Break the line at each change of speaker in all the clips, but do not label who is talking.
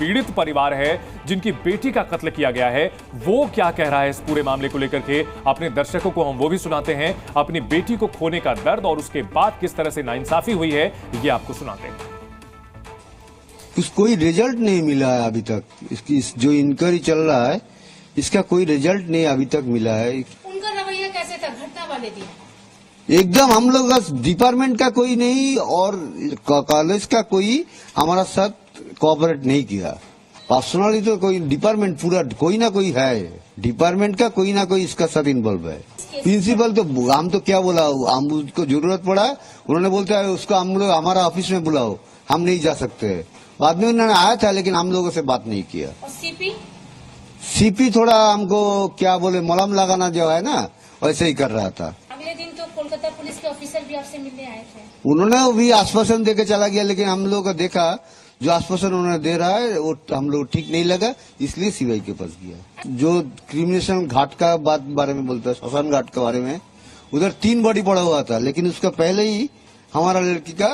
पीड़ित परिवार है जिनकी बेटी का कत्ल किया गया है, वो क्या कह रहा है इस पूरे मामले को लेकर के अपने दर्शकों को हम वो भी सुनाते हैं। अपनी बेटी को खोने का दर्द और उसके बाद किस तरह से नाइंसाफी हुई है ये आपको सुनाते हैं।
कोई रिजल्ट नहीं मिला है अभी तक। इसकी जो इंक्वायरी चल रहा है इसका कोई रिजल्ट नहीं अभी तक मिला है।
उनका रवैया कैसे था घटना वाले दिन?
एकदम हम लोग डिपार्टमेंट का कोई नहीं और कॉलेज का कोई हमारा साथ कोऑपरेट नहीं किया। पर्सनली तो कोई डिपार्टमेंट पूरा कोई ना कोई है, डिपार्टमेंट का कोई ना कोई इसका साथ इन्वॉल्व है। प्रिंसिपल तो हम तो क्या बोला, हम उसको जरूरत पड़ा उन्होंने बोलते है उसको हम लोग हमारा ऑफिस में बुलाओ, हम नहीं जा सकते। बाद में उन्होंने आया था लेकिन हम लोगों से बात नहीं किया।
और सीपी
थोड़ा हमको क्या बोले मलहम लगाना जो है ना वैसे ही कर रहा था।
अगले दिन तो कोलकाता पुलिस के ऑफिसर भी आपसे मिलने आए थे।
उन्होंने भी आश्वासन देके चला गया लेकिन हम लोग का देखा जो आश्वासन उन्होंने दे रहा है वो हम लोग ठीक नहीं लगा, इसलिए सीबीआई के पास गया। जो क्रिमिनेशन घाट का बारे में बोलता है, श्मशान घाट के बारे में, उधर 3 बॉडी पड़ा हुआ था लेकिन उसका पहले ही हमारा लड़की का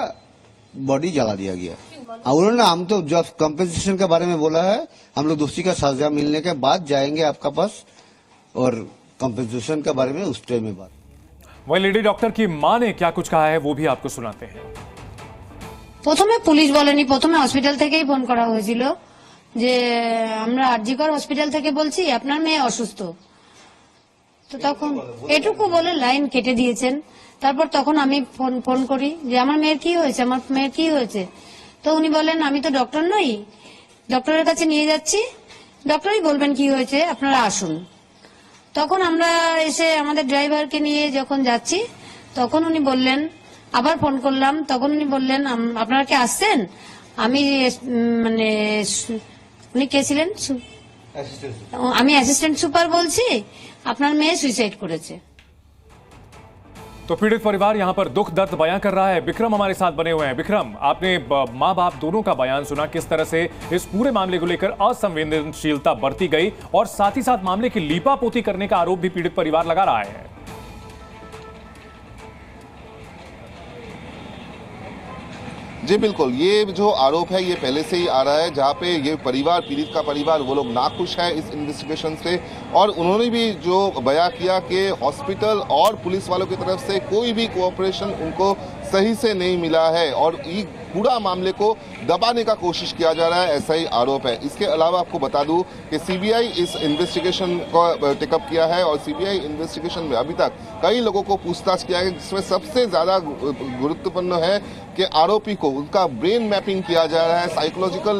बॉडी जला दिया गया। उन्होंने हम तो जब कंपेंसेशन के बारे में बोला है, हम लोग दोषी का सजा मिलने के बाद जाएंगे आपका पास और कंपेंसेशन के बारे में उस टाइम में बात।
वही लेडी डॉक्टर की मां ने क्या कुछ कहा है वो भी आपको सुनाते हैं।
প্রথমে পুলিশ বলেনি, প্রথমে হসপিটাল থেকেই ফোন করা হয়েছিল যে আমরা আরজিকর হসপিটাল থেকে বলছি আপনার মেয়ে অসুস্থ। তো তখন এটুকু বলে লাইন কেটে দিয়েছেন। তারপর তখন আমি ফোন করি যে আমার মেয়ের কি হয়েছে, আমার মেয়ের কি হয়েছে। তো উনি বলেন আমি তো ডক্টর নই, ডক্টরের কাছে নিয়ে যাচ্ছি, ডক্টরই বলবেন কি হয়েছে, আপনারা আসুন। তখন আমরা এসে আমাদের ড্রাইভারকে নিয়ে যখন যাচ্ছি তখন উনি বললেন, আবার ফোন করলাম, তখন উনি বললেন আপনারা কি আসছেন? আমি মানে উনি কে ছিলেন, আমি অ্যাসিস্ট্যান্ট সুপার বলছি, আপনার মেয়ে সুইসাইড করেছে।
तो पीड़ित परिवार यहां पर दुख दर्द बयां कर रहा है। विक्रम हमारे साथ बने हुए हैं। विक्रम, आपने मां बाप दोनों का बयान सुना, किस तरह से इस पूरे मामले को लेकर असंवेदनशीलता बरती गई और साथ ही साथ मामले की लीपापोती करने का आरोप भी पीड़ित परिवार लगा रहा है।
जी बिल्कुल, ये जो आरोप है ये पहले से ही आ रहा है, जहाँ पे ये परिवार, पीड़ित का परिवार, वो लोग नाखुश है इस इन्वेस्टिगेशन से। और उन्होंने भी जो बयां किया कि हॉस्पिटल और पुलिस वालों की तरफ से कोई भी कोऑपरेशन उनको सही से नहीं मिला है और ये पूरा मामले को दबाने का कोशिश किया जा रहा है, ऐसा ही आरोप है। इसके अलावा आपको बता दूं कि सीबीआई इस इन्वेस्टिगेशन को टेकअप किया है और सीबीआई इन्वेस्टिगेशन में अभी तक कई लोगों को पूछताछ किया है, जिसमें सबसे ज्यादा गुरुत्वपूर्ण है कि आरोपी को उनका ब्रेन मैपिंग किया जा रहा है। साइकोलॉजिकल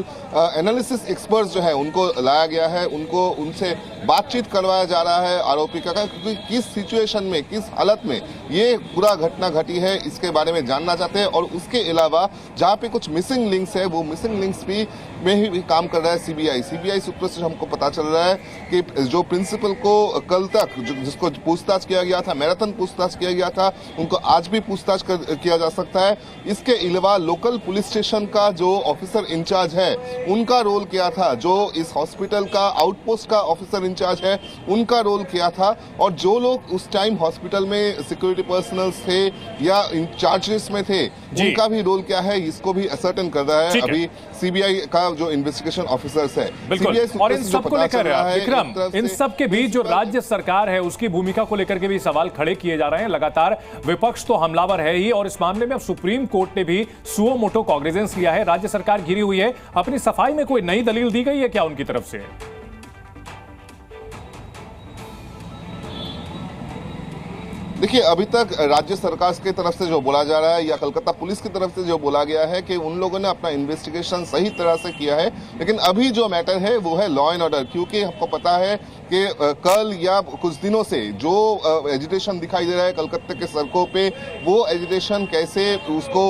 एनालिसिस एक्सपर्ट्स जो है उनको लाया गया है, उनको उनसे बातचीत करवाया जा रहा है आरोपी का, क्योंकि किस सिचुएशन में, किस हालत में ये पूरा घटना घटी है इसके बारे में जानना चाहते हैं। और उसके अलावा जहाँ पे कुछ मिसिंग लिंक्स है, वो मिसिंग लिंक्स में ही काम कर रहा है सीबीआई सूत्रों से हमको पता चल रहा है कि जो प्रिंसिपल को कल तक जिसको पूछताछ किया गया था, मैराथन पूछताछ किया गया था, उनको आज भी पूछताछ किया जा सकता है। इसके अलावा लोकल पुलिस स्टेशन का जो ऑफिसर इंचार्ज है उनका रोल क्या था, जो इस हॉस्पिटल का आउटपोस्ट का ऑफिसर इंचार्ज है उनका रोल क्या था, और जो लोग उस टाइम हॉस्पिटल में सिक्योरिटी पर्सनल थे या इंचार्जेस में थे उनका भी रोल क्या है, इसको भी असर्टेन कर रहा है अभी सीबीआई का जो इन्वेस्टिगेशन ऑफिसर्स है।
बिल्कुल, और इन सब को लेकर विक्रम, इन सब के बीच जो राज्य सरकार है उसकी भूमिका को लेकर के भी सवाल खड़े किए जा रहे हैं। लगातार विपक्ष तो हमलावर है ही और इस मामले में अब सुप्रीम कोर्ट ने भी सुओ मोटो कॉग्निजेंस लिया है। राज्य सरकार घिरी हुई है, अपनी सफाई में कोई नई दलील दी गई है क्या उनकी तरफ से?
देखिए, अभी तक राज्य सरकार की तरफ से जो बोला जा रहा है या कलकत्ता पुलिस की तरफ से जो बोला गया है कि उन लोगों ने अपना इन्वेस्टिगेशन सही तरह से किया है, लेकिन अभी जो मैटर है वो है लॉ एंड ऑर्डर। क्योंकि आपको पता है कि कल या कुछ दिनों से जो एजिटेशन दिखाई दे रहा है कलकत्ता के सड़कों पे, वो एजिटेशन कैसे उसको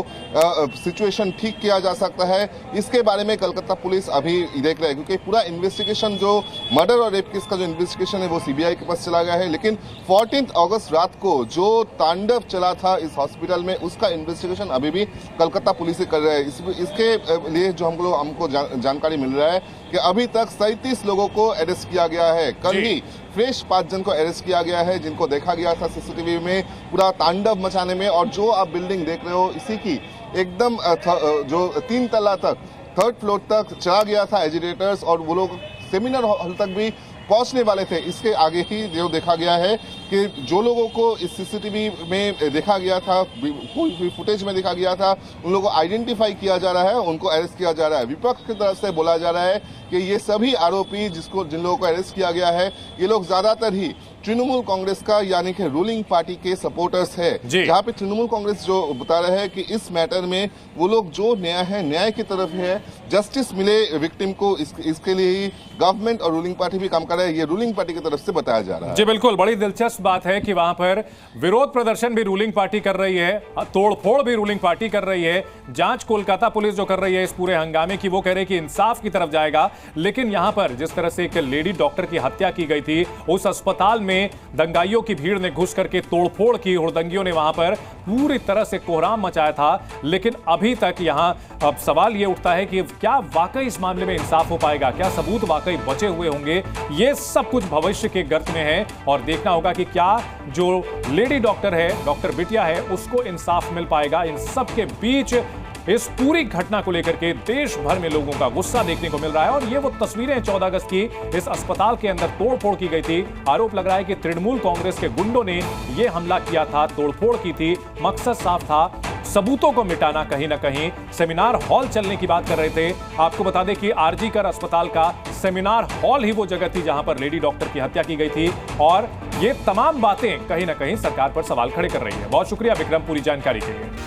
सिचुएशन ठीक किया जा सकता है, इसके बारे में कलकत्ता पुलिस अभी देख रहा है। क्योंकि पूरा इन्वेस्टिगेशन जो मर्डर और रेप केस का जो इन्वेस्टिगेशन है वो सीबीआई के पास चला गया है, लेकिन 14 अगस्त रात को जो तांडव चला था इस हॉस्पिटल में उसका इन्वेस्टिगेशन अभी भी कलकत्ता पुलिस कर रहा है। इसके लिए जो हमको जानकारी मिल रहा है कि अभी तक 37 लोगों को अरेस्ट किया गया है। कल ही फ्रेश 5 जन को अरेस्ट किया गया है, जिनको देखा गया था सीसीटीवी में पूरा तांडव मचाने में। और जो आप बिल्डिंग देख रहे हो इसी की एकदम जो 3 तल्ला तक 3rd फ्लोर तक चला गया था एजिटेटर्स, और वो लोग सेमिनार हॉल तक भी पहुंचने वाले थे। इसके आगे ही जो देखा गया है कि जो लोगों को इस सीसीटीवी में देखा गया था, कोई फुटेज में देखा गया था, उन लोगों को आइडेंटिफाई किया जा रहा है, उनको अरेस्ट किया जा रहा है। विपक्ष की तरफ से बोला जा रहा है कि ये सभी आरोपी जिन लोगों को अरेस्ट किया गया है, ये लोग ज्यादातर ही तृणमूल कांग्रेस का यानी कि रूलिंग पार्टी के सपोर्टर्स है। जहां पे तृणमूल कांग्रेस जो बता रहा है कि इस मैटर में वो लोग जो न्याय की तरफ है, जस्टिस मिले विक्टिम को, इसके लिए ही गवर्नमेंट और रूलिंग पार्टी भी काम कर रहा है। ये रूलिंग पार्टी की तरफ से बताया जा रहा है।
जी बिल्कुल, बड़ी दिलचस्प बात है कि वहां पर विरोध प्रदर्शन भी रूलिंग पार्टी कर रही है, तोड़फोड़ भी रूलिंग पार्टी कर रही है। जांच कोलकाता पुलिस जो कर रही है इस पूरे हंगामे की, वो कह रहे हैं कि इंसाफ की तरफ जाएगा। लेकिन यहां पर जिस तरह से एक लेडी डॉक्टर की हत्या की गई थी, उस अस्पताल में दंगाइयों की भीड़ ने घुस करके तोड़फोड़ की, हुड़दंगियों ने वहां पर पूरी तरह से कोहराम मचाया था। लेकिन अभी तक यहां अब सवाल यह उठता है कि क्या वाकई इस मामले में इंसाफ हो पाएगा, क्या सबूत वाकई बचे हुए होंगे। ये सब कुछ भविष्य के गर्त में है और देखना होगा कि क्या जो लेडी डॉक्टर है, डॉक्टर बिटिया है, उसको इंसाफ मिल पाएगा। इन सब के बीच इस पूरी घटना को लेकर के देश भर में लोगों का गुस्सा देखने को मिल रहा है और ये वो तस्वीरें 14 अगस्त की इस अस्पताल के अंदर तोड़फोड़ की गई थी। आरोप लग रहा है कि तृणमूल कांग्रेस के गुंडों ने यह हमला किया था, तोड़फोड़ की थी। मकसद साफ था, सबूतों को मिटाना। कहीं ना कहीं सेमिनार हॉल चलने की बात कर रहे थे। आपको बता दें कि आरजी कर अस्पताल का सेमिनार हॉल ही वो जगह थी जहां पर लेडी डॉक्टर की हत्या की गई थी और ये तमाम बातें कहीं ना कहीं सरकार पर सवाल खड़े कर रही है। बहुत शुक्रिया विक्रम पूरी जानकारी के लिए।